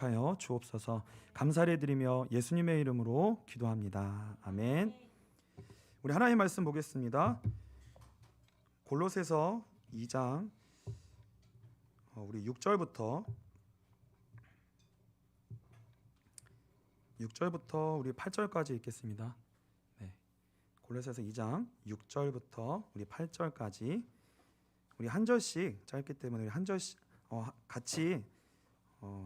하여 주옵소서. 감사를 드리며 예수님의 이름으로 기도합니다. 아멘. 우리 하나님 말씀 보겠습니다. 골로새서 2장 우리 6절부터 우리 8절까지 읽겠습니다. 네. 골로새서 2장 6절부터 우리 8절까지 우리 한 절씩 짧기 때문에 우리 한 절씩 같이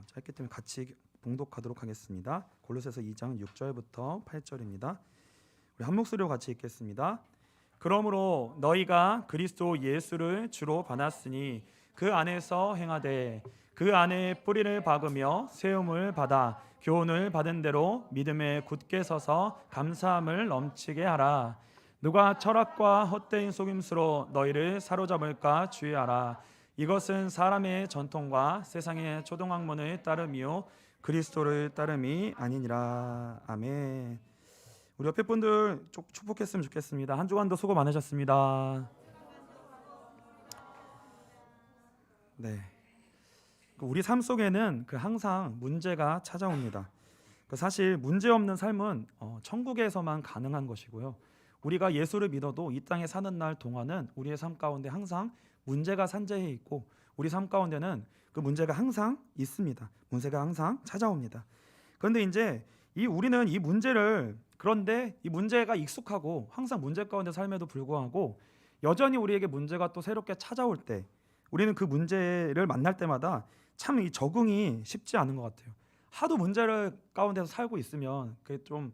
짧기 때문에 같이 봉독하도록 하겠습니다. 골로새서 2장 6절부터 8절입니다. 우리 한 목소리로 같이 읽겠습니다. 그러므로 너희가 그리스도 예수를 주로 받았으니 그 안에서 행하되 그 안에 뿌리를 박으며 세움을 받아 교훈을 받은 대로 믿음에 굳게 서서 감사함을 넘치게 하라. 누가 철학과 헛된 속임수로 너희를 사로잡을까 주의하라. 이것은 사람의 전통과 세상의 초등학문을 따름이요 그리스도를 따름이 아니니라. 아멘. 우리 옆에 분들 축복했으면 좋겠습니다. 한 주간도 수고 많으셨습니다. 네. 우리 삶 속에는 항상 문제가 찾아옵니다. 사실 문제 없는 삶은 천국에서만 가능한 것이고요. 우리가 예수를 믿어도 이 땅에 사는 날 동안은 우리의 삶 가운데 항상 문제가 산재해 있고 우리 삶 가운데는 그 문제가 항상 있습니다. 문제가 항상 찾아옵니다. 그런데 이제 우리는 이 문제를 그런데 이 문제가 익숙하고 항상 문제 가운데 삶에도 불구하고 여전히 우리에게 문제가 또 새롭게 찾아올 때 우리는 그 문제를 만날 때마다 참 이 적응이 쉽지 않은 것 같아요. 하도 문제를 가운데서 살고 있으면 그게 좀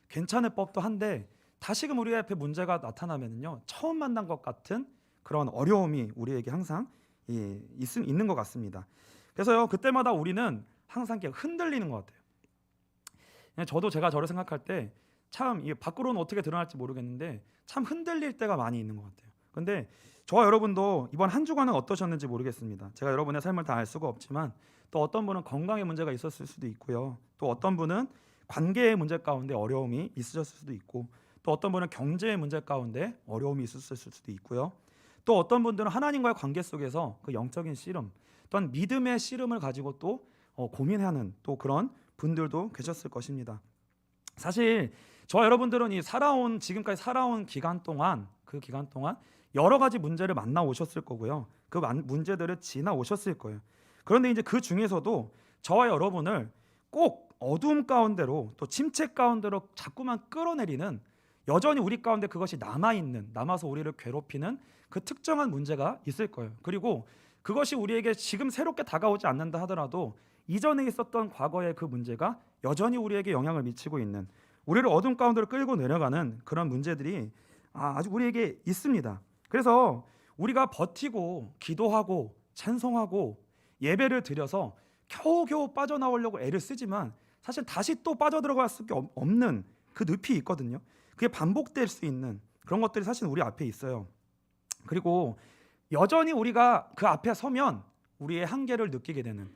괜찮을 법도 한데 다시금 우리 앞에 문제가 나타나면요 처음 만난 것 같은 그런 어려움이 우리에게 항상 있는 것 같습니다. 그래서요 그때마다 우리는 항상 흔들리는 것 같아요. 저도 저를 생각할 때 참 밖으로는 어떻게 드러날지 모르겠는데 참 흔들릴 때가 많이 있는 것 같아요. 그런데 저와 여러분도 이번 한 주간은 어떠셨는지 모르겠습니다. 제가 여러분의 삶을 다 알 수가 없지만 또 어떤 분은 건강에 문제가 있었을 수도 있고요. 또 어떤 분은 관계의 문제 가운데 어려움이 있으셨을 수도 있고 또 어떤 분은 경제의 문제 가운데 어려움이 있었을 수도 있고요. 또 어떤 분들은 하나님과의 관계 속에서 그 영적인 씨름 또한 믿음의 씨름을 가지고 또 고민하는 또 그런 분들도 계셨을 것입니다. 사실 저 여러분들은 지금까지 살아온 기간 동안 여러 가지 문제를 만나 오셨을 거고요. 그 문제들을 지나 오셨을 거예요. 그런데 이제 그 중에서도 저와 여러분을 꼭 어두움 가운데로 또 침체 가운데로 자꾸만 끌어내리는 여전히 우리 가운데 그것이 남아서 우리를 괴롭히는 그 특정한 문제가 있을 거예요. 그리고 그것이 우리에게 지금 새롭게 다가오지 않는다 하더라도 이전에 있었던 과거의 그 문제가 여전히 우리에게 영향을 미치고 있는 우리를 어둠 가운데로 끌고 내려가는 그런 문제들이 아주 우리에게 있습니다. 그래서 우리가 버티고 기도하고 찬송하고 예배를 드려서 겨우겨우 빠져나오려고 애를 쓰지만 사실 다시 또 빠져들어갈 수밖에 없는 그 늪이 있거든요. 그게 반복될 수 있는 그런 것들이 사실 우리 앞에 있어요. 그리고 여전히 우리가 그 앞에 서면 우리의 한계를 느끼게 되는,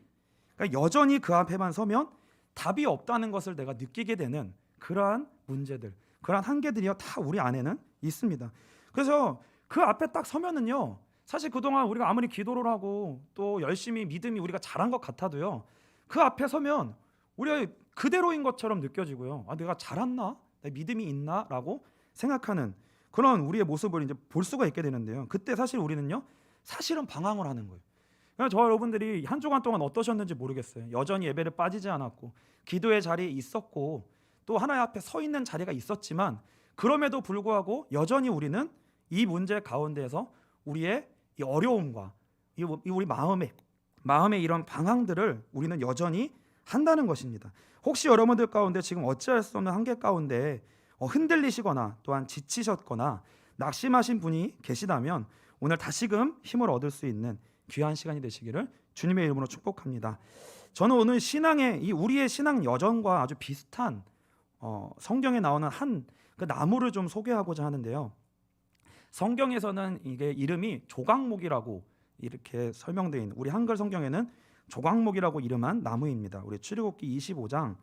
그러니까 여전히 그 앞에만 서면 답이 없다는 것을 내가 느끼게 되는 그러한 문제들, 그러한 한계들이요 다 우리 안에는 있습니다. 그래서 그 앞에 딱 서면은요 사실 그동안 우리가 아무리 기도를 하고 또 열심히 믿음이 우리가 잘한 것 같아도요 그 앞에 서면 우리가 그대로인 것처럼 느껴지고요. 내가 잘했나? 내 믿음이 있나? 라고 생각하는 그런 우리의 모습을 이제 볼 수가 있게 되는데요. 그때 사실 우리는요 사실은 방황을 하는 거예요. 저 여러분들이 한 주간 동안 어떠셨는지 모르겠어요. 여전히 예배를 빠지지 않았고 기도의 자리에 있었고 또 하나님 앞에 서 있는 자리가 있었지만 그럼에도 불구하고 여전히 우리는 이 문제 가운데에서 우리의 이 어려움과 우리 마음의 이런 방황들을 우리는 여전히 한다는 것입니다. 혹시 여러분들 가운데 지금 어찌할 수 없는 한계 가운데 흔들리시거나 또한 지치셨거나 낙심하신 분이 계시다면 오늘 다시금 힘을 얻을 수 있는 귀한 시간이 되시기를 주님의 이름으로 축복합니다. 저는 오늘 우리의 신앙 여정과 아주 비슷한 성경에 나오는 그 나무를 좀 소개하고자 하는데요. 성경에서는 이게 이름이 조각목이라고 이렇게 설명되어 있는, 우리 한글 성경에는 조각목이라고 이름한 나무입니다. 우리 출애굽기 25장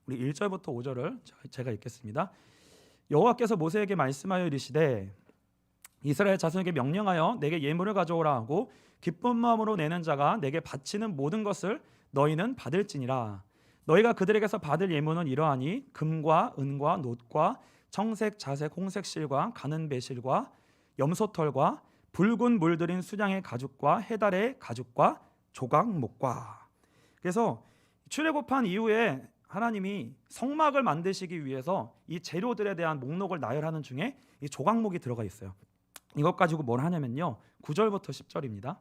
우리 1절부터 5절을 제가 읽겠습니다. 여호와께서 모세에게 말씀하여 이르시되 이스라엘 자손에게 명령하여 내게 예물을 가져오라 하고 기쁜 마음으로 내는 자가 내게 바치는 모든 것을 너희는 받을지니라. 너희가 그들에게서 받을 예물은 이러하니 금과 은과 놋과 청색, 자색, 홍색 실과 가는 배실과 염소털과 붉은 물들인 수량의 가죽과 해달의 가죽과 조각목과. 그래서 출애굽한 이후에 하나님이 성막을 만드시기 위해서 이 재료들에 대한 목록을 나열하는 중에 이 조각목이 들어가 있어요. 이것 가지고 뭘 하냐면요, 9절부터 10절입니다.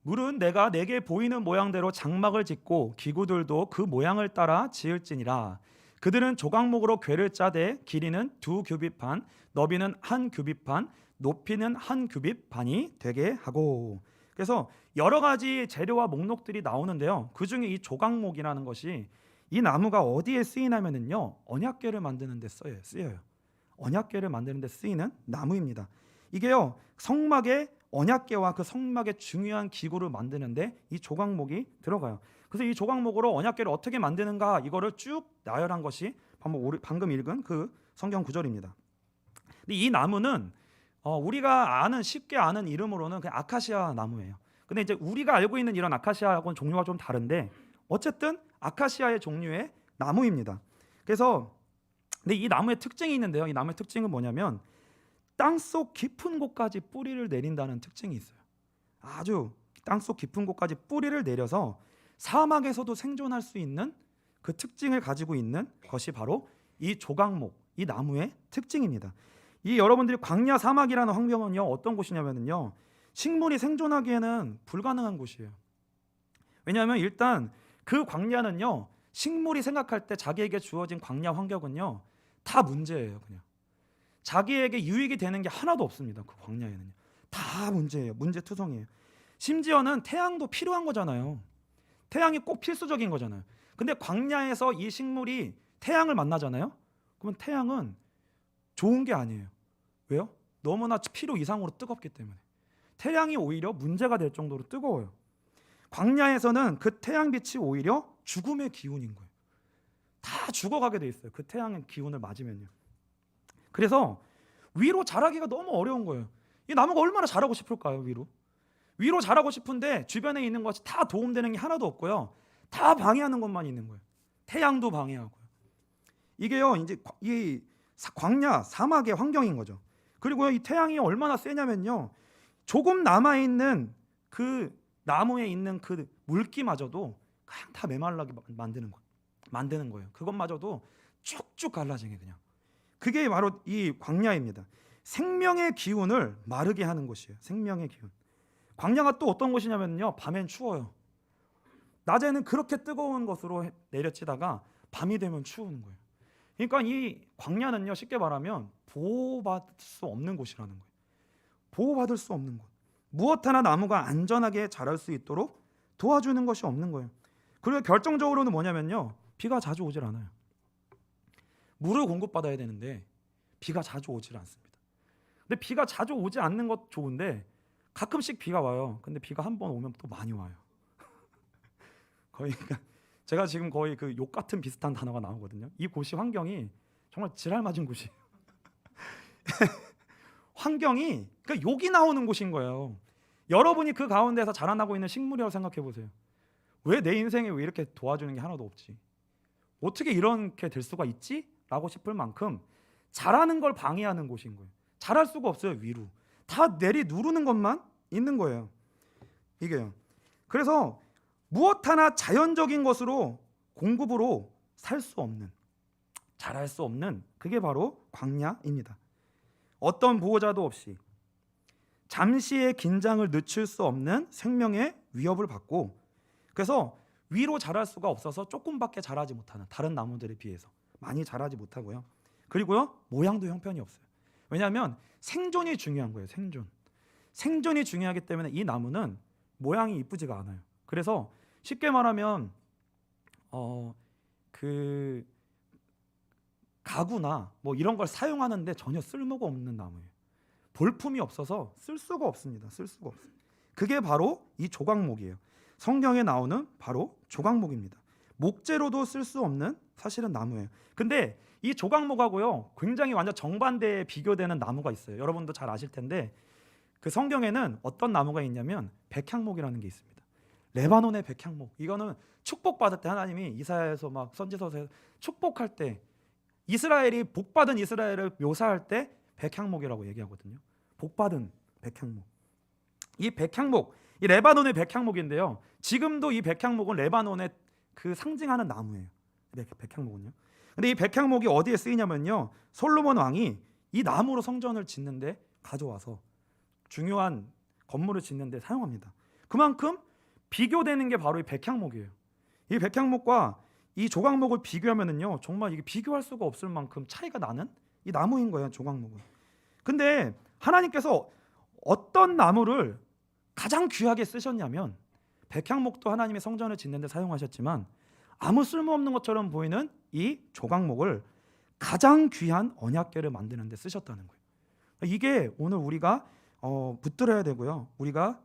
물은 내가 내게 보이는 모양대로 장막을 짓고 기구들도 그 모양을 따라 지을지니라. 그들은 조각목으로 궤를 짜되 길이는 2규빗 반, 너비는 1규빗 반, 높이는 1규빗 반이 되게 하고. 그래서 여러 가지 재료와 목록들이 나오는데요, 그 중에 이 조각목이라는 것이 이 나무가 어디에 쓰이냐면요, 언약궤를 만드는 데 쓰여요. 언약궤를 만드는 데 쓰이는 나무입니다. 이게요, 성막의 언약궤와 그 성막의 중요한 기구를 만드는데 이 조각목이 들어가요. 그래서 이 조각목으로 언약궤를 어떻게 만드는가, 이거를 쭉 나열한 것이 방금 읽은 그 성경 구절입니다. 근데 이 나무는 우리가 쉽게 아는 이름으로는 그냥 아카시아 나무예요. 근데 이제 우리가 알고 있는 이런 아카시아하고는 종류가 좀 다른데 어쨌든 아카시아의 종류의 나무입니다. 그래서 근데 이 나무의 특징이 있는데요, 이 나무의 특징은 뭐냐면 땅속 깊은 곳까지 뿌리를 내린다는 특징이 있어요. 아주 땅속 깊은 곳까지 뿌리를 내려서 사막에서도 생존할 수 있는 그 특징을 가지고 있는 것이 바로 이 조각목, 이 나무의 특징입니다. 이 여러분들이 광야 사막이라는 환경은요, 어떤 곳이냐면요, 식물이 생존하기에는 불가능한 곳이에요. 왜냐하면 일단 그 광야는요, 식물이 생각할 때 자기에게 주어진 광야 환경은요 다 문제예요. 그냥 자기에게 유익이 되는 게 하나도 없습니다. 그 광야에는요 다 문제예요. 문제투성이에요. 심지어는 태양도 필요한 거잖아요. 태양이 꼭 필수적인 거잖아요. 근데 광야에서 이 식물이 태양을 만나잖아요. 그러면 태양은 좋은 게 아니에요. 왜요? 너무나 필요 이상으로 뜨겁기 때문에. 태양이 오히려 문제가 될 정도로 뜨거워요. 광야에서는 그 태양빛이 오히려 죽음의 기운인 거예요. 다 죽어가게 돼 있어요. 그 태양의 기운을 맞으면요. 그래서 위로 자라기가 너무 어려운 거예요. 이 나무가 얼마나 자라고 싶을까요? 위로 자라고 싶은데 주변에 있는 것이 다 도움되는 게 하나도 없고요, 다 방해하는 것만 있는 거예요. 태양도 방해하고요. 이게요, 이제 이 광야 사막의 환경인 거죠. 그리고요, 이 태양이 얼마나 세냐면요, 조금 남아 있는 그 나무에 있는 그 물기마저도 그냥 다 메말라게 만드는 거예요. 그것마저도 쭉쭉 갈라지게 그냥. 그게 바로 이 광야입니다. 생명의 기운을 마르게 하는 곳이에요. 생명의 기운. 광야가 또 어떤 곳이냐면요, 밤엔 추워요. 낮에는 그렇게 뜨거운 것으로 내려치다가 밤이 되면 추운 거예요. 그러니까 이 광야는요, 쉽게 말하면 보호받을 수 없는 곳이라는 거예요. 보호받을 수 없는 곳. 무엇 하나 나무가 안전하게 자랄 수 있도록 도와주는 것이 없는 거예요. 그리고 결정적으로는 뭐냐면요, 비가 자주 오질 않아요. 물을 공급받아야 되는데 비가 자주 오질 않습니다. 근데 비가 자주 오지 않는 것 좋은데 가끔씩 비가 와요. 근데 비가 한 번 오면 또 많이 와요. 거의 제가 지금 거의 그 욕 같은 비슷한 단어가 나오거든요. 이 곳이 환경이 정말 지랄 맞은 곳이에요. 환경이 그러니까 욕이 나오는 곳인 거예요. 여러분이 그 가운데서 자라나고 있는 식물이라고 생각해 보세요. 왜 내 인생에 왜 이렇게 도와주는 게 하나도 없지? 어떻게 이렇게 될 수가 있지? 라고 싶을 만큼 자라는 걸 방해하는 곳인 거예요. 자랄 수가 없어요. 위로 다 누르는 것만 있는 거예요. 이게요. 그래서 무엇 하나 자연적인 것으로 공급으로 살 수 없는, 자랄 수 없는, 그게 바로 광야입니다. 어떤 보호자도 없이 잠시의 긴장을 늦출 수 없는 생명의 위협을 받고, 그래서 위로 자랄 수가 없어서 조금밖에 자라지 못하는, 다른 나무들에 비해서 많이 자라지 못하고요. 그리고요, 모양도 형편이 없어요. 왜냐하면 생존이 중요한 거예요. 생존이 중요하기 때문에 이 나무는 모양이 이쁘지가 않아요. 그래서 쉽게 말하면 그 가구나 뭐 이런 걸 사용하는데 전혀 쓸모가 없는 나무예요. 볼품이 없어서 쓸 수가 없습니다. 그게 바로 이 조각목이에요. 성경에 나오는 바로 조각목입니다. 목재로도 쓸 수 없는 사실은 나무예요. 근데 이 조각목하고요, 굉장히 완전 정반대에 비교되는 나무가 있어요. 여러분도 잘 아실 텐데 그 성경에는 어떤 나무가 있냐면 백향목이라는 게 있습니다. 레바논의 백향목. 이거는 축복받을 때 하나님이 이사야에서 막 선지서에서 축복할 때 이스라엘이 복받은 이스라엘을 묘사할 때 백향목이라고 얘기하거든요. 복받은 백향목. 이 백향목, 이 레바논의 백향목인데요. 지금도 이 백향목은 레바논의 그 상징하는 나무예요. 백향목은요. 근데 이 백향목이 어디에 쓰이냐면요. 솔로몬 왕이 이 나무로 성전을 짓는데 가져와서 중요한 건물을 짓는데 사용합니다. 그만큼 비교되는 게 바로 이 백향목이에요. 이 백향목과 이 조각목을 비교하면은요, 정말 이게 비교할 수가 없을 만큼 차이가 나는 이 나무인 거예요, 조각목은. 근데 하나님께서 어떤 나무를 가장 귀하게 쓰셨냐면 백향목도 하나님의 성전을 짓는데 사용하셨지만 아무 쓸모없는 것처럼 보이는 이 조각목을 가장 귀한 언약궤를 만드는 데 쓰셨다는 거예요. 이게 오늘 우리가 붙들어야 되고요.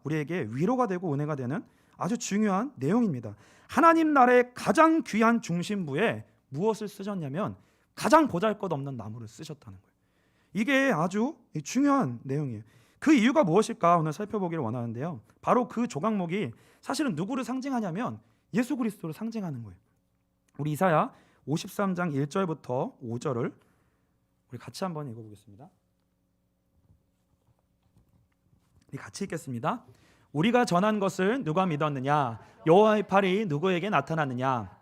우리에게 위로가 되고 은혜가 되는 아주 중요한 내용입니다. 하나님 나라의 가장 귀한 중심부에 무엇을 쓰셨냐면 가장 보잘것없는 나무를 쓰셨다는 거예요. 이게 아주 중요한 내용이에요. 그 이유가 무엇일까 오늘 살펴보기를 원하는데요. 바로 그 조각목이 사실은 누구를 상징하냐면 예수 그리스도를 상징하는 거예요. 우리 이사야 53장 1절부터 5절을 우리 같이 한번 읽어보겠습니다. 우리 같이 읽겠습니다. 우리가 전한 것을 누가 믿었느냐? 여호와의 팔이 누구에게 나타났느냐?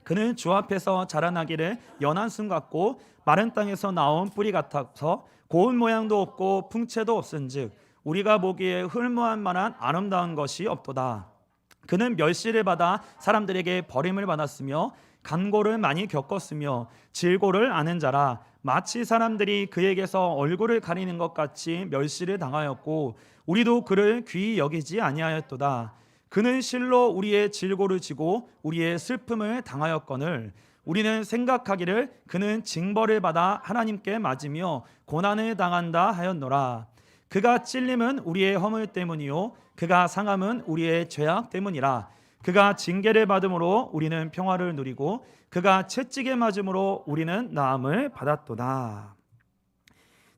그는 주 앞에서 자라나기를 연한 순 같고 마른 땅에서 나온 뿌리 같아서 고운 모양도 없고 풍채도 없은즉 우리가 보기에 흠모할 만한 아름다운 것이 없도다. 그는 멸시를 받아 사람들에게 버림을 받았으며 간고를 많이 겪었으며 질고를 아는 자라. 마치 사람들이 그에게서 얼굴을 가리는 것 같이 멸시를 당하였고 우리도 그를 귀히 여기지 아니하였도다. 그는 실로 우리의 질고를 지고 우리의 슬픔을 당하였거늘 우리는 생각하기를 그는 징벌을 받아 하나님께 맞으며 고난을 당한다 하였노라. 그가 찔림은 우리의 허물 때문이요 그가 상함은 우리의 죄악 때문이라. 그가 징계를 받음으로 우리는 평화를 누리고 그가 채찍에 맞음으로 우리는 나음을 받았도다.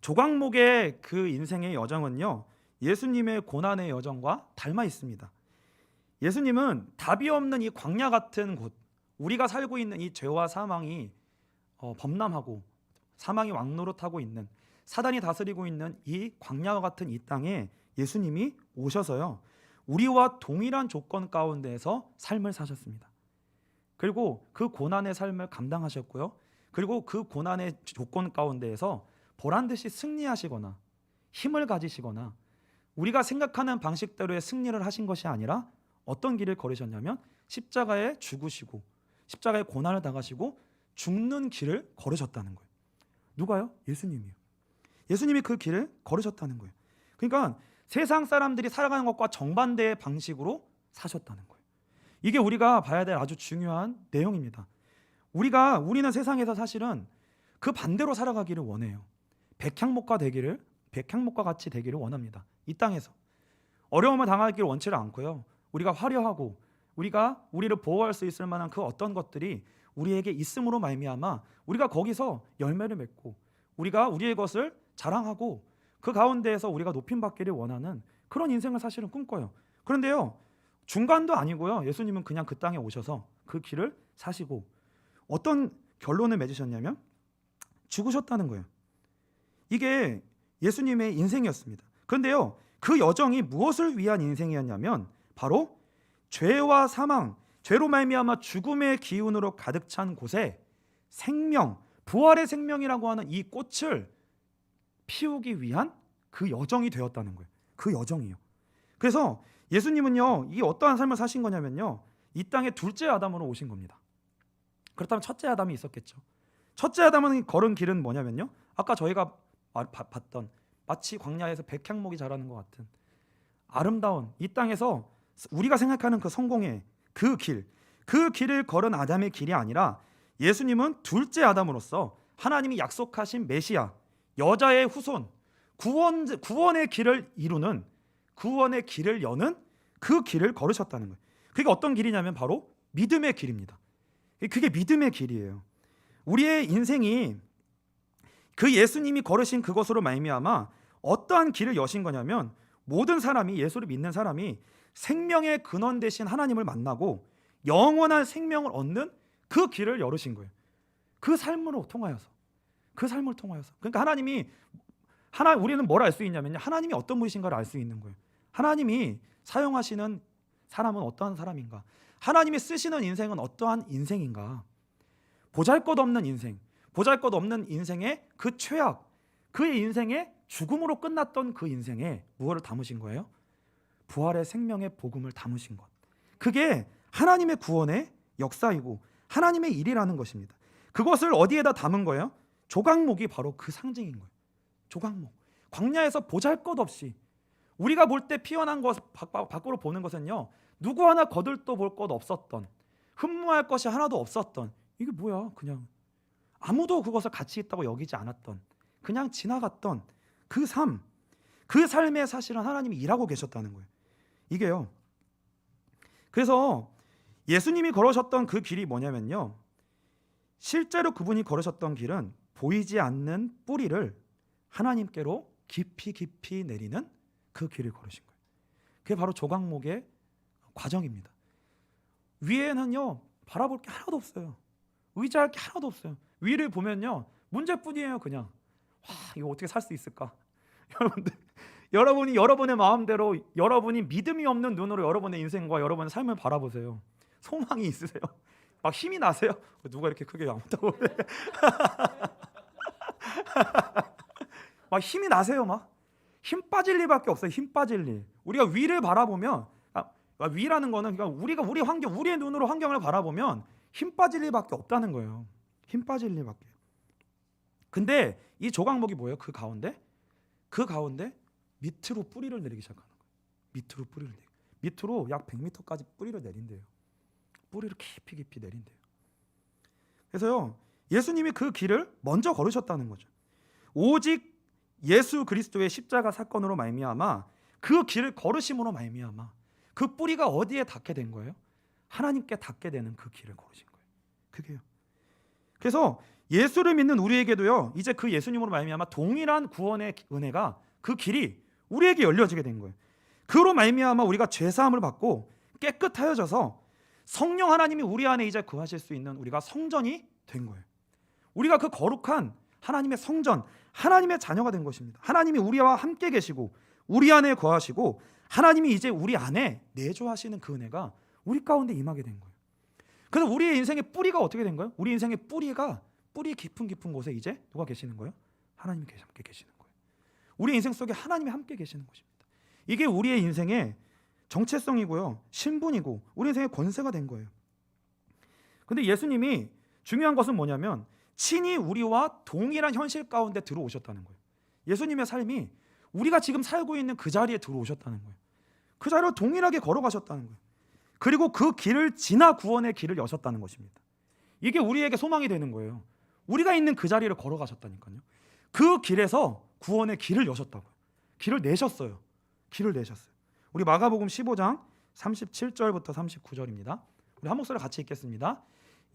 조각목의 그 인생의 여정은요, 예수님의 고난의 여정과 닮아 있습니다. 예수님은 답이 없는 이 광야 같은 곳, 우리가 살고 있는 이 죄와 사망이 범람하고 사망이 왕노릇하고 있는, 사단이 다스리고 있는 이 광야와 같은 이 땅에 예수님이 오셔서요, 우리와 동일한 조건 가운데에서 삶을 사셨습니다. 그리고 그 고난의 삶을 감당하셨고요, 그리고 그 고난의 조건 가운데에서 보란듯이 승리하시거나 힘을 가지시거나 우리가 생각하는 방식대로의 승리를 하신 것이 아니라 어떤 길을 걸으셨냐면 십자가에 죽으시고 십자가에 고난을 당하시고 죽는 길을 걸으셨다는 거예요. 누가요? 예수님이요. 예수님이 그 길을 걸으셨다는 거예요. 그러니까 세상 사람들이 살아가는 것과 정반대의 방식으로 사셨다는 거예요. 이게 우리가 봐야 될 아주 중요한 내용입니다. 우리는 세상에서 사실은 그 반대로 살아가기를 원해요. 백향목과 같이 되기를 원합니다. 이 땅에서 어려움을 당하기를 원치를 않고요. 우리가 화려하고 우리가 우리를 보호할 수 있을 만한 그 어떤 것들이 우리에게 있음으로 말미암아 우리가 거기서 열매를 맺고 우리가 우리의 것을 자랑하고 그 가운데에서 우리가 높임받기를 원하는 그런 인생을 사실은 꿈꿔요. 그런데요, 중간도 아니고요, 예수님은 그냥 그 땅에 오셔서 그 길을 사시고 어떤 결론을 맺으셨냐면 죽으셨다는 거예요. 이게 예수님의 인생이었습니다. 그런데요, 그 여정이 무엇을 위한 인생이었냐면 바로 죄와 사망, 죄로 말미암아 죽음의 기운으로 가득 찬 곳에 생명, 부활의 생명이라고 하는 이 꽃을 피우기 위한 그 여정이 되었다는 거예요. 그 여정이요. 그래서 예수님은요, 이 어떠한 삶을 사신 거냐면요, 이 땅에 둘째 아담으로 오신 겁니다. 그렇다면 첫째 아담이 있었겠죠. 첫째 아담은 걸은 길은 뭐냐면요, 아까 저희가 봤던 마치 광야에서 백향목이 자라는 것 같은 아름다운 이 땅에서 우리가 생각하는 그 성공의 그 길을 걸은 아담의 길이 아니라 예수님은 둘째 아담으로서 하나님이 약속하신 메시아, 여자의 후손, 구원의 길을 이루는, 구원의 길을 여는 그 길을 걸으셨다는 거예요. 그게 어떤 길이냐면 바로 믿음의 길입니다. 그게 믿음의 길이에요. 우리의 인생이 그 예수님이 걸으신 그것으로 말미암아 어떠한 길을 여신 거냐면 모든 사람이, 예수를 믿는 사람이 생명의 근원 되신 하나님을 만나고 영원한 생명을 얻는 그 길을 열으신 거예요. 그 삶으로 통하여서, 그 삶을 통하여서. 그러니까 우리는 뭘 알 수 있냐면요, 하나님이 어떤 분이신가를 알 수 있는 거예요. 하나님이 사용하시는 사람은 어떠한 사람인가, 하나님이 쓰시는 인생은 어떠한 인생인가. 보잘것없는 인생, 보잘것없는 인생의 그 최악, 그의 인생의 죽음으로 끝났던 그 인생에 무엇을 담으신 거예요? 부활의 생명의 복음을 담으신 것. 그게 하나님의 구원의 역사이고 하나님의 일이라는 것입니다. 그것을 어디에다 담은 거예요? 조각목이 바로 그 상징인 거예요. 조각목. 광야에서 보잘것없이 우리가 볼 때 피어난 것 밖으로 보는 것은요, 누구 하나 거들떠 볼 것 없었던, 흠모할 것이 하나도 없었던, 이게 뭐야, 그냥 아무도 그것을 가치 있다고 여기지 않았던, 그냥 지나갔던 그 삶, 그 삶에 사실은 하나님이 일하고 계셨다는 거예요. 이게요. 그래서 예수님이 걸으셨던 그 길이 뭐냐면요, 실제로 그분이 걸으셨던 길은 보이지 않는 뿌리를 하나님께로 깊이 깊이 내리는 그 길을 걸으신 거예요. 그게 바로 조각목의 과정입니다. 위에는요, 바라볼 게 하나도 없어요. 의지할 게 하나도 없어요. 위를 보면요, 문제뿐이에요. 그냥 와, 이거 어떻게 살 수 있을까? 여러분이 여러분의 마음대로, 여러분이 믿음이 없는 눈으로 여러분의 인생과 여러분의 삶을 바라보세요. 소망이 있으세요? 막 힘이 나세요? 누가 이렇게 크게 아무다고 막 힘이 나세요? 막 힘 빠질 일밖에 없어요. 힘 빠질 일. 우리가 위를 바라보면, 위라는 거는 그러니까 우리가 우리 환경, 우리의 눈으로 환경을 바라보면 힘 빠질 일밖에 없다는 거예요. 힘 빠질 일밖에. 근데 이 조각목이 뭐예요? 그 가운데 밑으로 뿌리를 내리기 시작하는 거예요. 밑으로 뿌리를 내리. 밑으로 약 100m까지 뿌리를 내린대요. 뿌리를 깊이 깊이 내린대요. 그래서요, 예수님이 그 길을 먼저 걸으셨다는 거죠. 오직 예수 그리스도의 십자가 사건으로 말미암아, 그 길을 걸으심으로 말미암아 그 뿌리가 어디에 닿게 된 거예요? 하나님께 닿게 되는 그 길을 걸으신 거예요. 그게요. 그래서 예수를 믿는 우리에게도요, 이제 그 예수님으로 말미암아 동일한 구원의 은혜가, 그 길이 우리에게 열려지게 된 거예요. 그로 말미암아 우리가 죄 사함을 받고 깨끗하여져서 성령 하나님이 우리 안에 이제 거하실 수 있는 우리가 성전이 된 거예요. 우리가 그 거룩한 하나님의 성전, 하나님의 자녀가 된 것입니다. 하나님이 우리와 함께 계시고 우리 안에 거하시고 하나님이 이제 우리 안에 내주하시는 그 은혜가 우리 가운데 임하게 된 거예요. 그래서 우리의 인생의 뿌리가 어떻게 된 거예요? 우리 인생의 뿌리가 뿌리 깊은 곳에 이제 누가 계시는 거예요? 하나님이 함께 계시는 거예요. 우리 인생 속에 하나님이 함께 계시는 것입니다. 이게 우리의 인생의 정체성이고요, 신분이고 우리 인생의 권세가 된 거예요. 근데 예수님이 중요한 것은 뭐냐면 친히 우리와 동일한 현실 가운데 들어오셨다는 거예요. 예수님의 삶이 우리가 지금 살고 있는 그 자리에 들어오셨다는 거예요. 그 자리로 동일하게 걸어가셨다는 거예요. 그리고 그 길을 지나 구원의 길을 여셨다는 것입니다. 이게 우리에게 소망이 되는 거예요. 우리가 있는 그 자리를 걸어가셨다니까요. 그 길에서 구원의 길을 여셨다고요. 길을 내셨어요. 길을 내셨어요. 우리 마가복음 15장 37절부터 39절입니다. 우리 한 목소리 같이 읽겠습니다.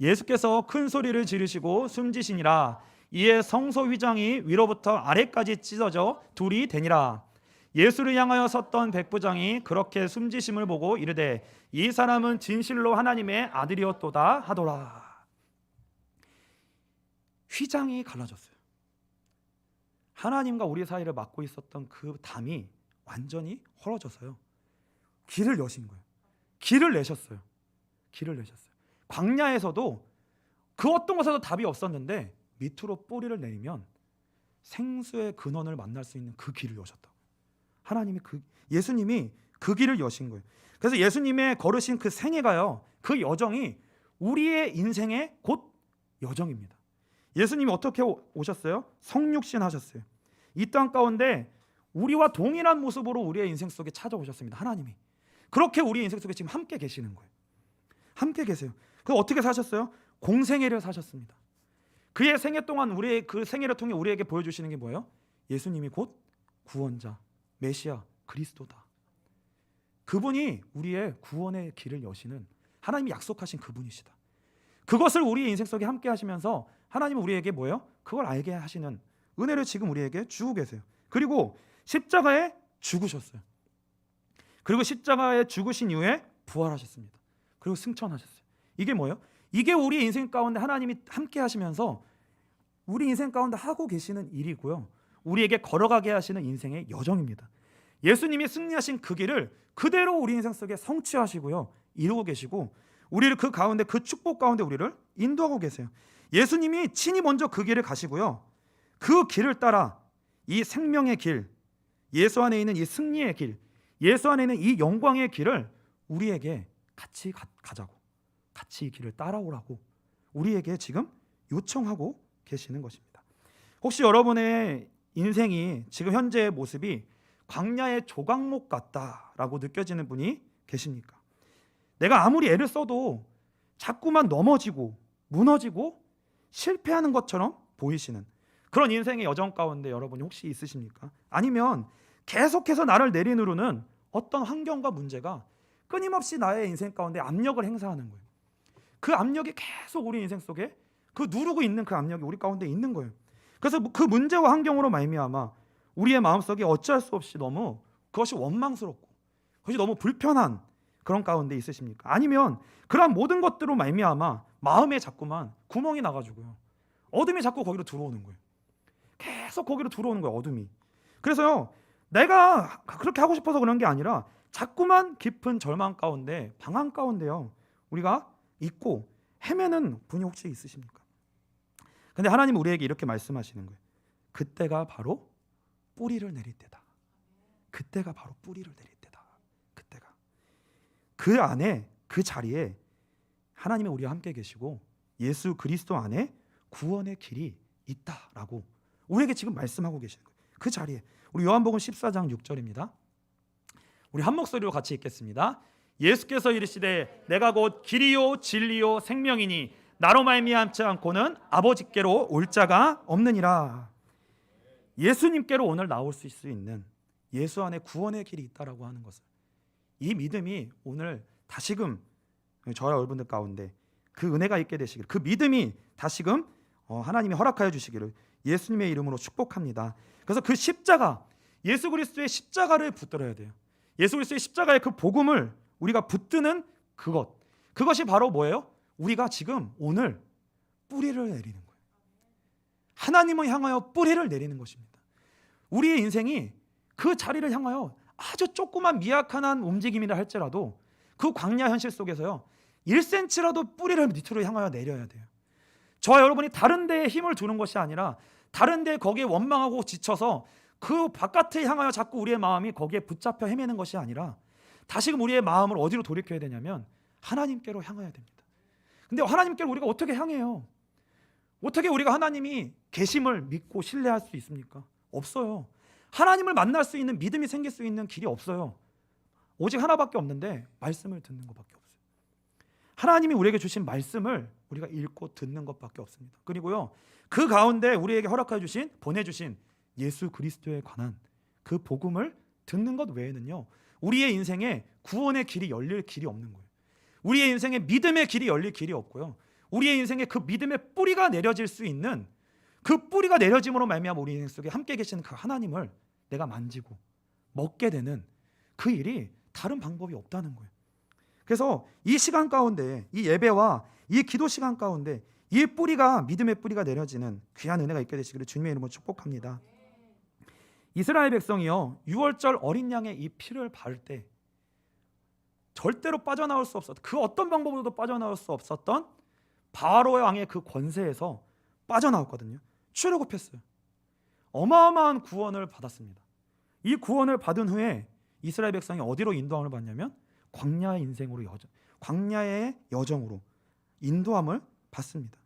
예수께서 큰 소리를 지르시고 숨지시니라. 이에 성소 휘장이 위로부터 아래까지 찢어져 둘이 되니라. 예수를 향하여 섰던 백부장이 그렇게 숨지심을 보고 이르되 이 사람은 진실로 하나님의 아들이었도다 하더라. 휘장이 갈라졌어요. 하나님과 우리 사이를 막고 있었던 그 담이 완전히 헐어져서요, 길을 여신 거예요. 길을 내셨어요. 길을 내셨어요. 광야에서도 그 어떤 곳에도 답이 없었는데 밑으로 뿌리를 내리면 생수의 근원을 만날 수 있는 그 길을 여셨다고. 하나님이 예수님이 그 길을 여신 거예요. 그래서 예수님의 걸으신 그 생애가요, 그 여정이 우리의 인생의 곧 여정입니다. 예수님이 어떻게 오셨어요? 성육신 하셨어요. 이 땅 가운데 우리와 동일한 모습으로 우리의 인생 속에 찾아오셨습니다. 하나님이 그렇게 우리의 인생 속에 지금 함께 계시는 거예요. 함께 계세요. 그 어떻게 사셨어요? 공생애를 사셨습니다. 그의 생애 동안 우리의 그 생애를 통해 우리에게 보여주시는 게 뭐예요? 예수님이 곧 구원자, 메시아, 그리스도다. 그분이 우리의 구원의 길을 여시는 하나님이 약속하신 그분이시다. 그것을 우리의 인생 속에 함께 하시면서 하나님은 우리에게 뭐예요? 그걸 알게 하시는 은혜를 지금 우리에게 주고 계세요. 그리고 십자가에 죽으셨어요. 그리고 십자가에 죽으신 이후에 부활하셨습니다. 그리고 승천하셨어요. 이게 뭐예요? 이게 우리 인생 가운데 하나님이 함께 하시면서 우리 인생 가운데 하고 계시는 일이고요, 우리에게 걸어가게 하시는 인생의 여정입니다. 예수님이 승리하신 그 길을 그대로 우리 인생 속에 성취하시고요, 이루고 계시고, 우리를 그 가운데, 그 축복 가운데 우리를 인도하고 계세요. 예수님이 친히 먼저 그 길을 가시고요, 그 길을 따라 이 생명의 길, 예수 안에 있는 이 승리의 길, 예수 안에 있는 이 영광의 길을 우리에게 같이 가자고, 같이 이 길을 따라오라고 우리에게 지금 요청하고 계시는 것입니다. 혹시 여러분의 인생이 지금 현재의 모습이 광야의 조각목 같다라고 느껴지는 분이 계십니까? 내가 아무리 애를 써도 자꾸만 넘어지고 무너지고 실패하는 것처럼 보이시는 그런 인생의 여정 가운데 여러분이 혹시 있으십니까? 아니면 계속해서 나를 내리누르는 어떤 환경과 문제가 끊임없이 나의 인생 가운데 압력을 행사하는 거예요. 그 압력이 계속 우리 인생 속에 그 누르고 있는 그 압력이 우리 가운데 있는 거예요. 그래서 그 문제와 환경으로 말미암아 우리의 마음속에 어찌할 수 없이 너무 그것이 원망스럽고 그것이 너무 불편한 그런 가운데 있으십니까? 아니면 그러한 모든 것들로 말미암아 마음에 자꾸만 구멍이 나가지고요, 어둠이 자꾸 거기로 들어오는 거예요. 계속 거기로 들어오는 거예요, 어둠이. 그래서요, 내가 그렇게 하고 싶어서 그런 게 아니라 자꾸만 깊은 절망 가운데, 방황 가운데요, 우리가 있고 헤매는 분이 혹시 있으십니까? 근데 하나님은 우리에게 이렇게 말씀하시는 거예요. 그때가 바로 뿌리를 내릴 때다. 그때가 바로 뿌리를 내릴 때다. 그때가. 그 안에, 그 자리에 하나님이 우리와 함께 계시고 예수 그리스도 안에 구원의 길이 있다라고 우리에게 지금 말씀하고 계시는 거예요. 그 자리에. 우리 요한복음 14장 6절입니다. 우리 한 목소리로 같이 읽겠습니다. 예수께서 이르시되 내가 곧 길이요 진리요 생명이니 나로 말미암지 않고는 아버지께로 올 자가 없느니라. 예수님께로 오늘 나올 수 있는 예수 안에 구원의 길이 있다라고 하는 것을, 이 믿음이 오늘 다시금 저와 여러분들 가운데 그 은혜가 있게 되시기를, 그 믿음이 다시금 하나님이 허락하여 주시기를 예수님의 이름으로 축복합니다. 그래서 그 십자가, 예수 그리스도의 십자가를 붙들어야 돼요. 예수 그리스도의 십자가의 그 복음을 우리가 붙드는 그것이 바로 뭐예요? 우리가 지금 오늘 뿌리를 내리는 거예요. 하나님을 향하여 뿌리를 내리는 것입니다. 우리의 인생이 그 자리를 향하여 아주 조그만 미약한 한 움직임이라 할지라도 그 광야 현실 속에서요, 1cm라도 뿌리를 밑으로 향하여 내려야 돼요. 저와 여러분이 다른 데에 힘을 두는 것이 아니라 다른 데 거기에 원망하고 지쳐서 그 바깥에 향하여 자꾸 우리의 마음이 거기에 붙잡혀 헤매는 것이 아니라 다시금 우리의 마음을 어디로 돌이켜야 되냐면 하나님께로 향해야 됩니다. 근데 하나님께로 우리가 어떻게 향해요? 어떻게 우리가 하나님이 계심을 믿고 신뢰할 수 있습니까? 없어요. 하나님을 만날 수 있는, 믿음이 생길 수 있는 길이 없어요. 오직 하나밖에 없는데 말씀을 듣는 것밖에 없어요. 하나님이 우리에게 주신 말씀을 우리가 읽고 듣는 것밖에 없습니다. 그리고요, 그 가운데 우리에게 허락해 주신, 보내주신 예수 그리스도에 관한 그 복음을 듣는 것 외에는요, 우리의 인생에 구원의 길이 열릴 길이 없는 거예요. 우리의 인생에 믿음의 길이 열릴 길이 없고요, 우리의 인생에 그 믿음의 뿌리가 내려질 수 있는, 그 뿌리가 내려짐으로 말미암아 우리 인생 속에 함께 계시는 그 하나님을 내가 만지고 먹게 되는 그 일이 다른 방법이 없다는 거예요. 그래서 이 시간 가운데, 이 예배와 이 기도 시간 가운데 이 뿌리가, 믿음의 뿌리가 내려지는 귀한 은혜가 있게 되시기를 주님의 이름으로 축복합니다. 이스라엘 백성이요, 6월절 어린 양의 이 피를 바를 때 절대로 빠져나올 수 없었던, 그 어떤 방법으로도 빠져나올 수 없었던 바로 왕의 그 권세에서 빠져나왔거든요. 출애굽했어요. 어마어마한 구원을 받았습니다. 이 구원을 받은 후에 이스라엘 백성이 어디로 인도함을 받냐면 광야의 인생으로, 광야의 여정으로 인도함을 받습니다.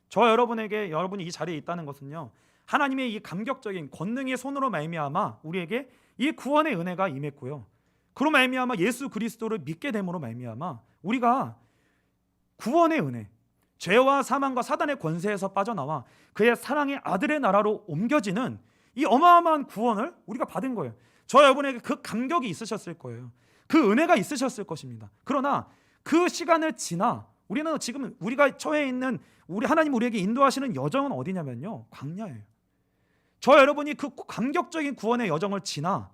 저와 여러분에게, 여러분이 이 자리에 있다는 것은요, 하나님의 이 감격적인 권능의 손으로 말미암아 우리에게 이 구원의 은혜가 임했고요, 그로 말미암아 예수 그리스도를 믿게 됨으로 말미암아 우리가 구원의 은혜, 죄와 사망과 사단의 권세에서 빠져나와 그의 사랑의 아들의 나라로 옮겨지는 이 어마어마한 구원을 우리가 받은 거예요. 저 여러분에게 그 감격이 있으셨을 거예요. 그 은혜가 있으셨을 것입니다. 그러나 그 시간을 지나 우리는 지금 우리가 처해 있는, 우리 하나님 우리에게 인도하시는 여정은 어디냐면요, 광야예요. 저 여러분이 그 감격적인 구원의 여정을 지나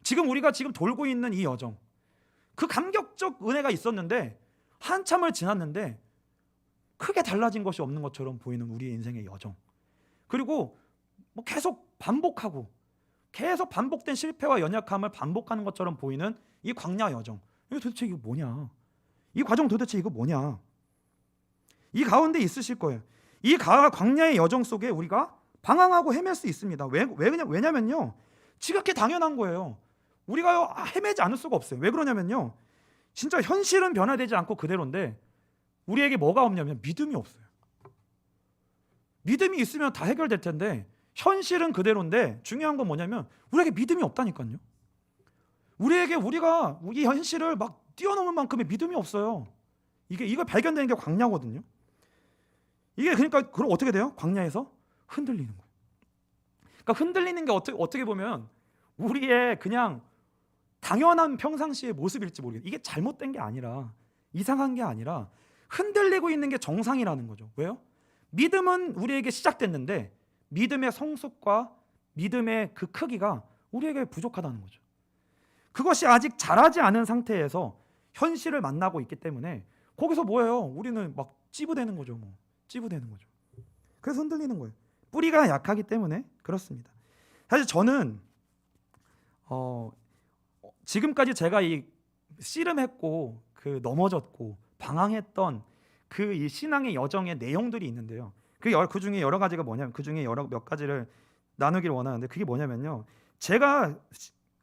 지금 우리가 지금 돌고 있는 이 여정, 그 감격적 은혜가 있었는데 한참을 지났는데 크게 달라진 것이 없는 것처럼 보이는 우리의 인생의 여정. 그리고 뭐 계속 반복하고 계속 반복된 실패와 연약함을 반복하는 것처럼 보이는 이 광야 여정. 이거 도대체 이거 뭐냐? 이 과정 도대체 이거 뭐냐? 이 가운데 있으실 거예요. 이 광야의 여정 속에 우리가 방황하고 헤맬 수 있습니다. 왜냐면요, 지극히 당연한 거예요. 우리가 헤매지 않을 수가 없어요. 왜 그러냐면요, 진짜 현실은 변화되지 않고 그대로인데 우리에게 뭐가 없냐면 믿음이 없어요. 믿음이 있으면 다 해결될 텐데 현실은 그대로인데 중요한 건 뭐냐면 우리에게 믿음이 없다니까요. 우리가 이 현실을 막 뛰어넘을 만큼의 믿음이 없어요. 이걸 발견되는 게 광야거든요. 이게 그러니까 그럼 어떻게 돼요? 광야에서 흔들리는 거예요. 그러니까 흔들리는 게 어떻게 보면 우리의 그냥 당연한 평상시의 모습일지 모르겠어요. 이게 잘못된 게 아니라, 이상한 게 아니라 흔들리고 있는 게 정상이라는 거죠. 왜요? 믿음은 우리에게 시작됐는데 믿음의 성숙과 믿음의 그 크기가 우리에게 부족하다는 거죠. 그것이 아직 자라지 않은 상태에서 현실을 만나고 있기 때문에 거기서 뭐예요? 우리는 막 찌부되는 거죠. 찌부되는 거죠. 그래서 흔들리는 거예요. 뿌리가 약하기 때문에 그렇습니다. 사실 저는 지금까지 제가 이 씨름했고 그 넘어졌고 방황했던 그 이 신앙의 여정의 내용들이 있는데요. 그 중에 여러 가지가 뭐냐면 그 중에 몇 가지를 나누기를 원하는데 그게 뭐냐면요. 제가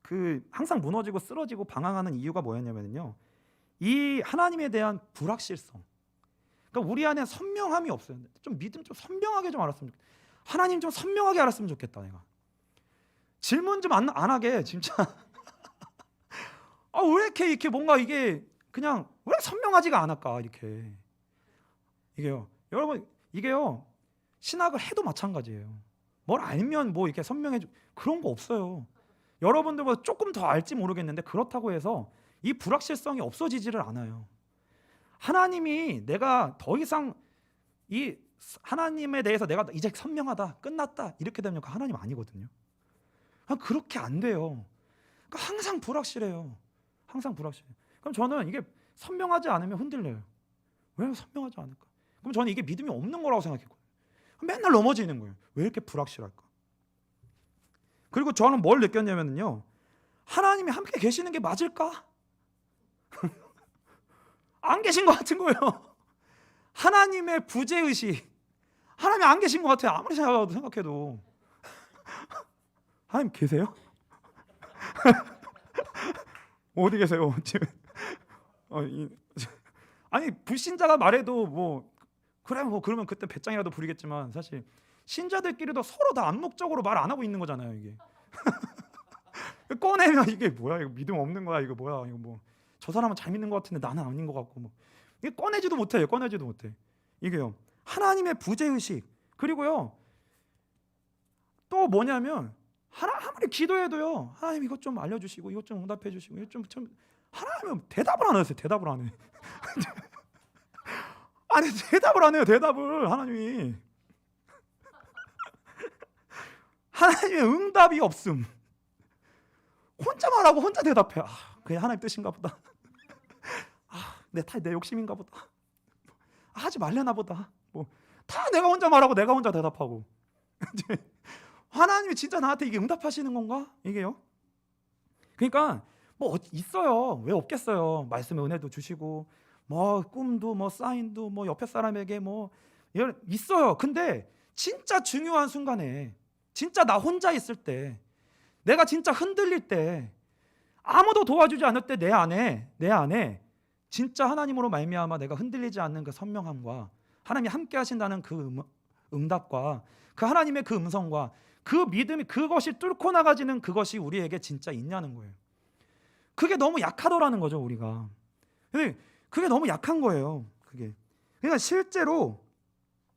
그 항상 무너지고 쓰러지고 방황하는 이유가 뭐였냐면요. 이 하나님에 대한 불확실성. 그러니까 우리 안에 선명함이 없어요. 좀 믿음 좀 선명하게 좀 알았으면 좋겠다. 하나님 좀 선명하게 알았으면 좋겠다. 내가 질문 좀 안 하게 진짜. 왜 이렇게 뭔가 이게 그냥 왜 선명하지가 않을까 이렇게. 이게요, 여러분 이게요 신학을 해도 마찬가지예요. 뭘 알면 뭐 이렇게 선명해져 그런 거 없어요. 여러분들보다 조금 더 알지 모르겠는데 그렇다고 해서 이 불확실성이 없어지지를 않아요. 하나님이 내가 더 이상 이 하나님에 대해서 내가 이제 선명하다 끝났다 이렇게 되면 그 하나님 아니거든요. 그렇게 안 돼요. 그러니까 항상 불확실해요. 항상 불확실해요. 그럼 저는 이게 선명하지 않으면 흔들려요. 왜 선명하지 않을까? 그럼 저는 이게 믿음이 없는 거라고 생각했거든요. 맨날 넘어지는 거예요. 왜 이렇게 불확실할까? 그리고 저는 뭘 느꼈냐면요, 하나님이 함께 계시는 게 맞을까? 안 계신 것 같은 거예요. 하나님의 부재의식. 하나님이 안 계신 것 같아요. 아무리 생각해도. 하나님 계세요? 어디 계세요? 아니 불신자가 말해도 뭐 그래 뭐 그러면 그때 배짱이라도 부리겠지만 사실 신자들끼리도 서로 다 암묵적으로 말 안 하고 있는 거잖아요. 이게 꺼내면 이게 뭐야? 이거 믿음 없는 거야? 이거 뭐야? 이거 뭐 저 사람은 잘 믿는 것 같은데 나는 아닌 것 같고 뭐 이게 꺼내지도 못해요. 꺼내지도 못해. 이게요 하나님의 부재의식. 그리고요 또 뭐냐면 아무리 기도해도요 하나님 이것 좀 알려주시고 이것 좀 응답해 주시고 이것 좀 하나님은 대답을 안 하세요. 대답을 안 해. 아니 대답을 안 해요. 대답을 하나님이 하나님의 응답이 없음. 혼자 말하고 혼자 대답해. 그게 하나님 뜻인가 보다. 내 욕심인가 보다. 하지 말려나 보다. 뭐 다 내가 혼자 말하고 내가 혼자 대답하고. 하나님이 진짜 나한테 이게 응답하시는 건가? 이게요. 그러니까 뭐 있어요. 왜 없겠어요. 말씀의 은혜도 주시고 뭐 꿈도 뭐 사인도 뭐 옆에 사람에게 뭐 있어요. 근데 진짜 중요한 순간에 진짜 나 혼자 있을 때 내가 진짜 흔들릴 때 아무도 도와주지 않을 때 내 안에 진짜 하나님으로 말미암아 내가 흔들리지 않는 그 선명함과 하나님이 함께 하신다는 그 응답과 그 하나님의 그 음성과 그 믿음이 그것이 뚫고 나가지는 그것이 우리에게 진짜 있냐는 거예요. 그게 너무 약하더라는 거죠. 우리가. 근데 그게 너무 약한 거예요. 그게. 그러니까 실제로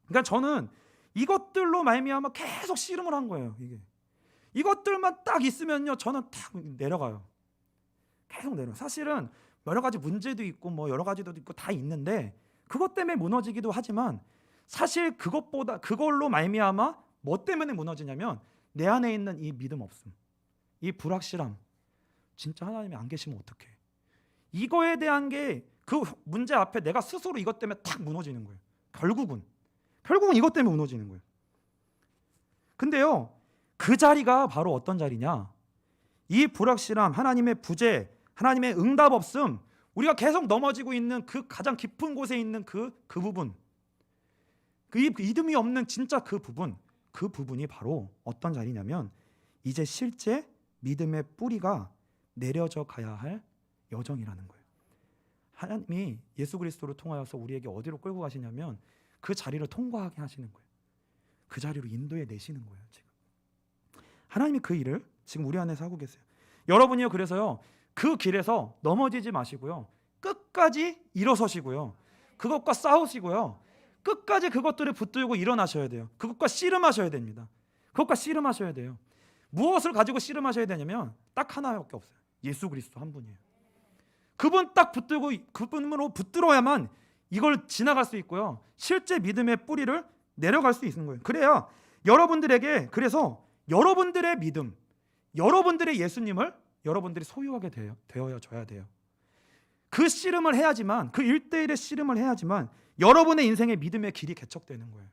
그러니까 저는 이것들로 말미암아 계속 씨름을 한 거예요. 이것들만 딱 있으면요 저는 딱 내려가요. 계속 내려. 사실은 여러 가지 문제도 있고 뭐 여러 가지도 있고 다 있는데 그것 때문에 무너지기도 하지만 사실 그걸로 말미암아 뭐 때문에 무너지냐면 내 안에 있는 이 믿음 없음, 이 불확실함. 진짜 하나님이 안 계시면 어떡해? 이거에 대한 게 그 문제 앞에 내가 스스로 이것 때문에 탁 무너지는 거예요. 결국은 이것 때문에 무너지는 거예요. 근데요, 그 자리가 바로 어떤 자리냐? 이 불확실함, 하나님의 부재, 하나님의 응답 없음, 우리가 계속 넘어지고 있는 그 가장 깊은 곳에 있는 그 부분, 그 믿음이 없는 진짜 그 부분이 바로 어떤 자리냐면 이제 실제 믿음의 뿌리가 내려져 가야 할 여정이라는 거예요. 하나님이 예수 그리스도를 통하여서 우리에게 어디로 끌고 가시냐면 그 자리를 통과하게 하시는 거예요. 그 자리로 인도해 내시는 거예요. 지금 하나님이 그 일을 지금 우리 안에서 하고 계세요. 여러분이요, 그래서요, 그 길에서 넘어지지 마시고요, 끝까지 일어서시고요, 그것과 싸우시고요, 끝까지 그것들을 붙들고 일어나셔야 돼요. 그것과 씨름하셔야 됩니다. 그것과 씨름하셔야 돼요. 무엇을 가지고 씨름하셔야 되냐면 딱 하나밖에 없어요. 예수 그리스도 한 분이에요. 그분 딱 붙들고 그분으로 붙들어야만 이걸 지나갈 수 있고요, 실제 믿음의 뿌리를 내려갈 수 있는 거예요. 그래야 여러분들에게, 그래서 여러분들의 믿음, 여러분들의 예수님을 여러분들이 소유하게 되어져야 돼요. 그 씨름을 해야지만, 그 1대1의 씨름을 해야지만 여러분의 인생의 믿음의 길이 개척되는 거예요.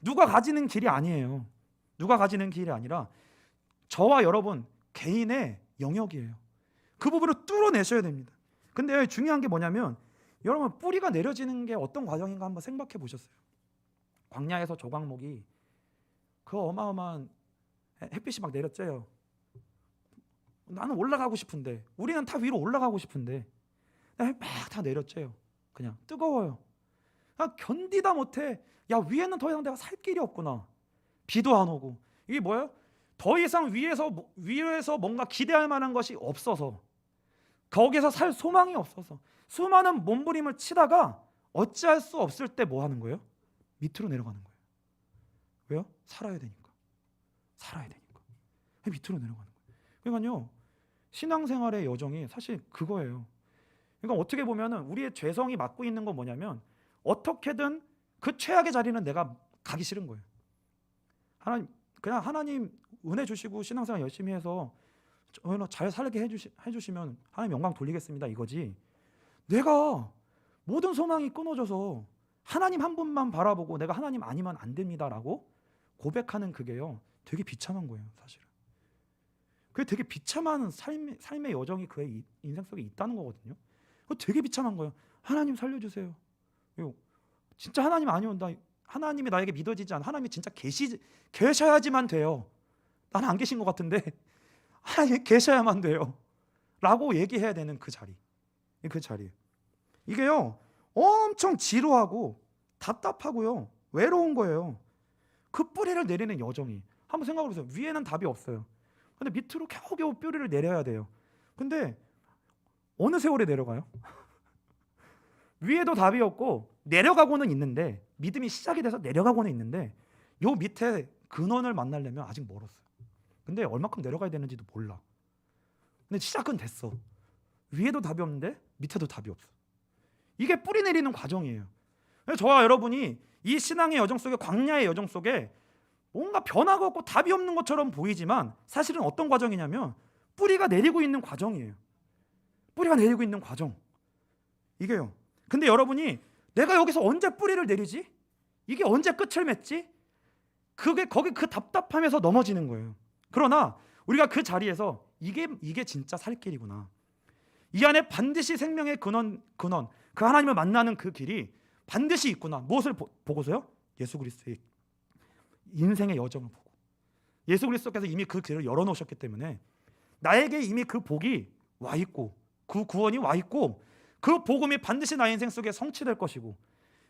누가 가지는 길이 아니에요. 누가 가지는 길이 아니라 저와 여러분 개인의 영역이에요. 그 부분을 뚫어내셔야 됩니다. 근데 중요한 게 뭐냐면, 여러분 뿌리가 내려지는 게 어떤 과정인가 한번 생각해 보셨어요? 광야에서 조각목이 그 어마어마한 햇빛이 막 내렸대요. 나는 올라가고 싶은데, 우리는 다 위로 올라가고 싶은데 막 다 내렸대요. 그냥 뜨거워요. 그냥 견디다 못해. 야, 위에는 더 이상 내가 살 길이 없구나. 비도 안 오고. 이게 뭐예요? 더 이상 위에서 뭔가 기대할 만한 것이 없어서, 거기서 살 소망이 없어서 수많은 몸부림을 치다가 어찌할 수 없을 때 뭐 하는 거예요? 밑으로 내려가는 거예요. 왜요? 살아야 되니까. 밑으로 내려가는 거예요. 그러니까요, 신앙생활의 여정이 사실 그거예요. 그러니까 어떻게 보면은 우리의 죄성이 맡고 있는 건 뭐냐면, 어떻게든 그 최악의 자리는 내가 가기 싫은 거예요. 하나님 은혜 주시고 신앙생활 열심히 해서 잘 살게 해주시면 하나님 영광 돌리겠습니다, 이거지. 내가 모든 소망이 끊어져서 하나님 한 분만 바라보고 내가 하나님 아니면 안 됩니다라고 고백하는 그게요, 되게 비참한 거예요, 사실은. 그게 되게 비참한 삶의 여정이 그의 인생 속에 있다는 거거든요. 그거 되게 비참한 거예요. 하나님 살려주세요. 진짜 하나님 아니면 하나님이 나에게 믿어지지 않아. 하나님이 진짜 계셔야지만 돼요. 나는 안 계신 것 같은데 하나님이 계셔야만 돼요 라고 얘기해야 되는 그 자리. 이게요, 엄청 지루하고 답답하고요, 외로운 거예요. 그 뿌리를 내리는 여정이. 한번 생각해 보세요. 위에는 답이 없어요. 근데 밑으로 겨우겨우 뿌리를 내려야 돼요. 근데 어느 세월에 내려가요? 위에도 답이 없고 내려가고는 있는데, 믿음이 시작이 돼서 내려가고는 있는데, 요 밑에 근원을 만나려면 아직 멀었어요. 근데 얼마큼 내려가야 되는지도 몰라. 근데 시작은 됐어. 위에도 답이 없는데 밑에도 답이 없어. 이게 뿌리 내리는 과정이에요. 저와 여러분이 이 신앙의 여정 속에, 광야의 여정 속에 뭔가 변화가 없고 답이 없는 것처럼 보이지만 사실은 어떤 과정이냐면 뿌리가 내리고 있는 과정이에요. 뿌리가 내리고 있는 과정. 이게요. 근데 여러분이 내가 여기서 언제 뿌리를 내리지? 이게 언제 끝을 맺지? 거기 그 답답함에서 넘어지는 거예요. 그러나 우리가 그 자리에서 이게 진짜 살 길이구나. 이 안에 반드시 생명의 근원, 그 하나님을 만나는 그 길이 반드시 있구나. 무엇을 보고서요? 예수 그리스도의 인생의 여정을 보고, 예수 그리스도께서 이미 그 길을 열어놓으셨기 때문에 나에게 이미 그 복이 와 있고, 그 구원이 와 있고, 그 복음이 반드시 나의 인생 속에 성취될 것이고,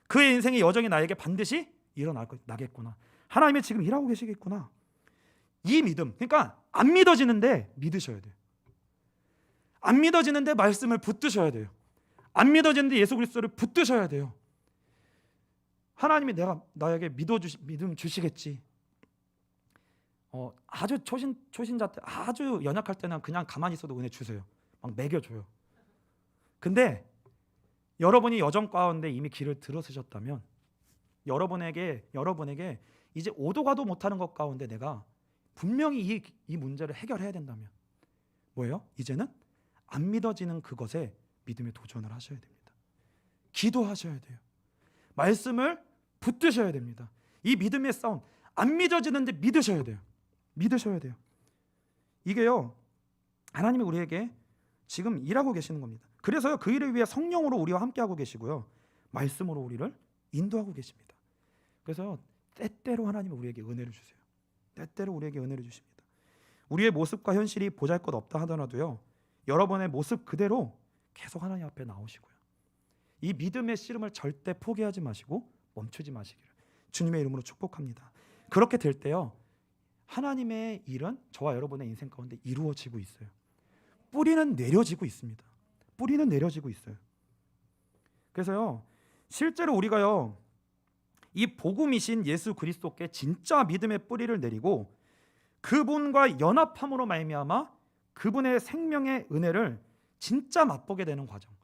그의 인생의 여정이 나에게 반드시 일어나겠구나. 하나님이 지금 일하고 계시겠구나. 이 믿음, 그러니까 안 믿어지는데 믿으셔야 돼요. 안 믿어지는데 말씀을 붙드셔야 돼요. 안 믿어지는데 예수 그리스도를 붙드셔야 돼요. 하나님이 나에게 믿음 주시겠지. 아주 초신자 때, 아주 연약할 때는 그냥 가만히 있어도 은혜 주세요. 막 먹여줘요. 근데 여러분이 여정 가운데 이미 길을 들어서셨다면, 여러분에게 이제 오도 가도 못하는 것 가운데 내가 분명히 이 문제를 해결해야 된다면 뭐예요? 이제는 안 믿어지는 그것에 믿음의 도전을 하셔야 됩니다. 기도하셔야 돼요. 말씀을 붙드셔야 됩니다. 이 믿음의 싸움 안 믿어지는데 믿으셔야 돼요. 믿으셔야 돼요. 이게요, 하나님이 우리에게 지금 일하고 계시는 겁니다. 그래서요, 그 일을 위해 성령으로 우리와 함께하고 계시고요, 말씀으로 우리를 인도하고 계십니다. 그래서 때때로 하나님은 우리에게 은혜를 주세요. 때때로 우리에게 은혜를 주십니다. 우리의 모습과 현실이 보잘것없다 하더라도요, 여러분의 모습 그대로 계속 하나님 앞에 나오시고요, 이 믿음의 씨름을 절대 포기하지 마시고 멈추지 마시기를 주님의 이름으로 축복합니다. 그렇게 될 때요, 하나님의 일은 저와 여러분의 인생 가운데 이루어지고 있어요. 뿌리는 내려지고 있습니다. 뿌리는 내려지고 있어요. 그래서요, 실제로 우리가요, 이 복음이신 예수 그리스도께 진짜 믿음의 뿌리를 내리고 그분과 연합함으로 말미암아 그분의 생명의 은혜를 진짜 맛보게 되는 과정,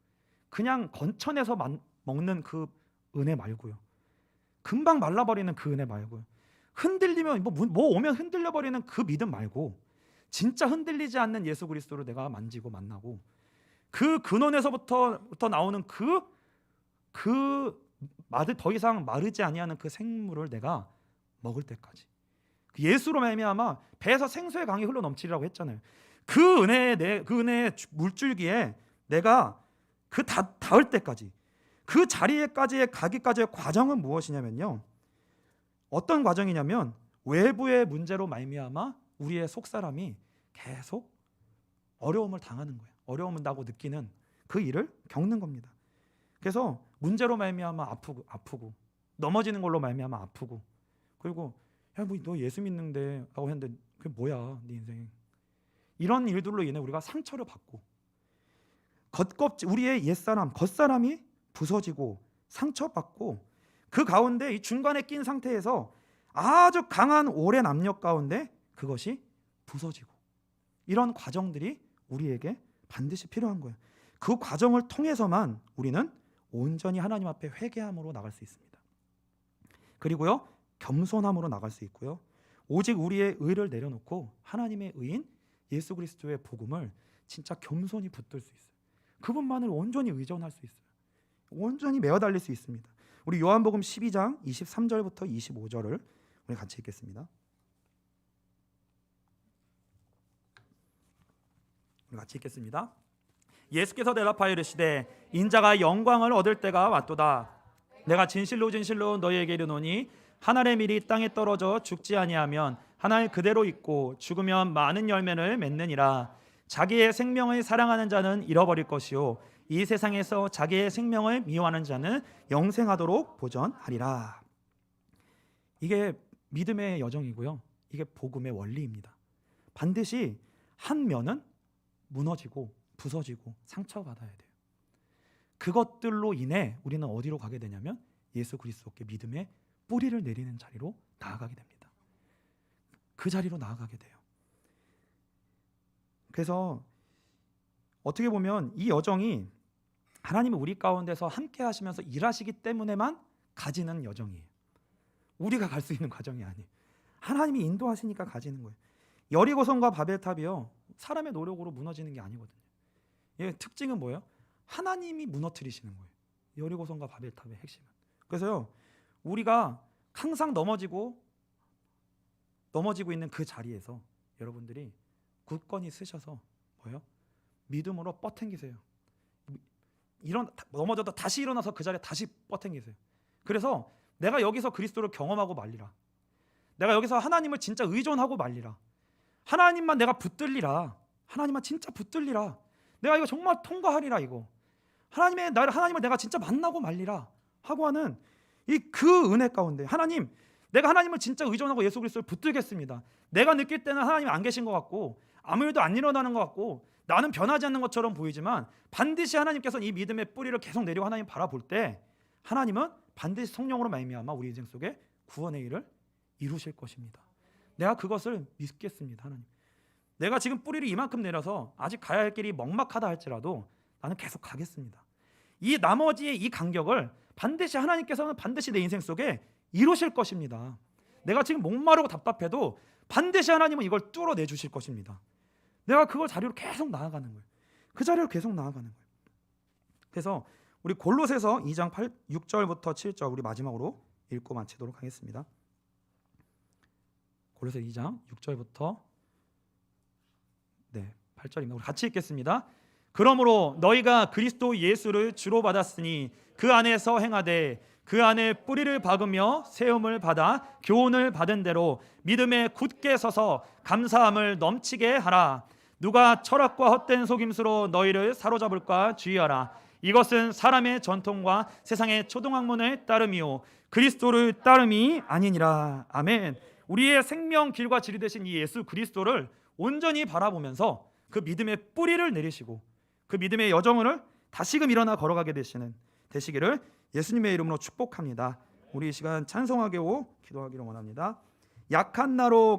그냥 건천에서 먹는 그 은혜 말고요, 금방 말라버리는 그 은혜 말고요, 흔들리면 뭐 오면 흔들려버리는 그 믿음 말고, 진짜 흔들리지 않는 예수 그리스도를 내가 만지고 만나고 그 근원에서부터 나오는 더 이상 마르지 아니하는 그 생물을 내가 먹을 때까지, 예수로 말미암아 배에서 생수의 강이 흘러 넘치리라고 했잖아요. 그 은혜의 물줄기에 내가 닿을 때까지, 그 자리에까지의 가기까지의 과정은 무엇이냐면요, 어떤 과정이냐면 외부의 문제로 말미암아 우리의 속사람이 계속 어려움을 당하는 거예요. 어려움을 나고 느끼는 그 일을 겪는 겁니다. 그래서 문제로 말미암아 아프고 넘어지는 걸로 말미암아 아프고, 그리고 야, 뭐 너 예수 믿는데 라고 했는데 그게 뭐야 네 인생, 이런 일들로 인해 우리가 상처를 받고 우리의 옛사람 겉사람이 부서지고 상처받고, 그 가운데 이 중간에 낀 상태에서 아주 강한 오랜 압력 가운데 그것이 부서지고, 이런 과정들이 우리에게 반드시 필요한 거예요. 그 과정을 통해서만 우리는 온전히 하나님 앞에 회개함으로 나갈 수 있습니다. 그리고요, 겸손함으로 나갈 수 있고요, 오직 우리의 의를 내려놓고 하나님의 의인 예수 그리스도의 복음을 진짜 겸손히 붙들 수 있어요. 그분만을 온전히 의존할 수 있어요. 온전히 매어달릴 수 있습니다. 우리 요한복음 12장 23절부터 25절을 우리 같이 읽겠습니다. 우리 같이 읽겠습니다. 예수께서 대답하여 이르시되 인자가 영광을 얻을 때가 왔도다. 내가 진실로 너희에게 이르노니 한 알의 밀이 땅에 떨어져 죽지 아니하면 한 알 그대로 있고 죽으면 많은 열매를 맺느니라. 자기의 생명을 사랑하는 자는 잃어버릴 것이요 이 세상에서 자기의 생명을 미워하는 자는 영생하도록 보전하리라. 이게 믿음의 여정이고요, 이게 복음의 원리입니다. 반드시 한 면은 무너지고 부서지고 상처받아야 돼요. 그것들로 인해 우리는 어디로 가게 되냐면 예수 그리스도께 믿음의 뿌리를 내리는 자리로 나아가게 됩니다. 그 자리로 나아가게 돼요. 그래서 어떻게 보면 이 여정이 하나님이 우리 가운데서 함께 하시면서 일하시기 때문에만 가지는 여정이에요. 우리가 갈 수 있는 과정이 아니에요. 하나님이 인도하시니까 가지는 거예요. 여리고성과 바벨탑이요, 사람의 노력으로 무너지는 게 아니거든요. 이 특징은 뭐예요? 하나님이 무너뜨리시는 거예요. 여리고성과 바벨탑의 핵심은. 그래서요, 우리가 항상 넘어지고 있는 그 자리에서 여러분들이 굳건히 쓰셔서 뭐예요? 믿음으로 뻗탱기세요. 넘어져도 다시 일어나서 그 자리에 다시 뻗탱기세요. 그래서 내가 여기서 그리스도를 경험하고 말리라. 내가 여기서 하나님을 진짜 의존하고 말리라. 하나님만 내가 붙들리라. 하나님만 진짜 붙들리라. 내가 이거 정말 통과하리라. 이거 하나님을 내가 진짜 만나고 말리라 하고 하는 그 은혜 가운데, 하나님, 내가 하나님을 진짜 의존하고 예수 그리스도를 붙들겠습니다. 내가 느낄 때는 하나님이 안 계신 것 같고 아무 일도 안 일어나는 것 같고 나는 변하지 않는 것처럼 보이지만, 반드시 하나님께서는 이 믿음의 뿌리를 계속 내리고 하나님 바라볼 때 하나님은 반드시 성령으로 말미암아 우리 인생 속에 구원의 일을 이루실 것입니다. 내가 그것을 믿겠습니다. 하나님, 내가 지금 뿌리를 이만큼 내려서 아직 가야 할 길이 먹막하다 할지라도 나는 계속 가겠습니다. 이 나머지의 이 간격을 반드시 하나님께서는 반드시 내 인생 속에 이루실 것입니다. 내가 지금 목마르고 답답해도 반드시 하나님은 이걸 뚫어내 주실 것입니다. 내가 그걸 자리로 계속 나아가는 거예요. 그 자리로 계속 나아가는 거예요. 해서 우리 골로새서 2장 6절부터 7절 우리 마지막으로 읽고 마치도록 하겠습니다. 골로새 2장 6절부터 8절입니다. 우리 같이 읽겠습니다. 그러므로 너희가 그리스도 예수를 주로 받았으니 그 안에서 행하되 그 안에 뿌리를 박으며 세움을 받아 교훈을 받은 대로 믿음에 굳게 서서 감사함을 넘치게 하라. 누가 철학과 헛된 속임수로 너희를 사로잡을까 주의하라. 이것은 사람의 전통과 세상의 초등학문을 따름이요 그리스도를 따름이 아니니라. 아멘. 우리의 생명 길과 진리 되신 이 예수 그리스도를 온전히 바라보면서 그 믿음의 뿌리를 내리시고 그 믿음의 여정을 다시금 일어나 걸어가게 되시기를 예수님의 이름으로 축복합니다. 우리 이 시간 찬송하게 기도하기를 원합니다. 약한 나로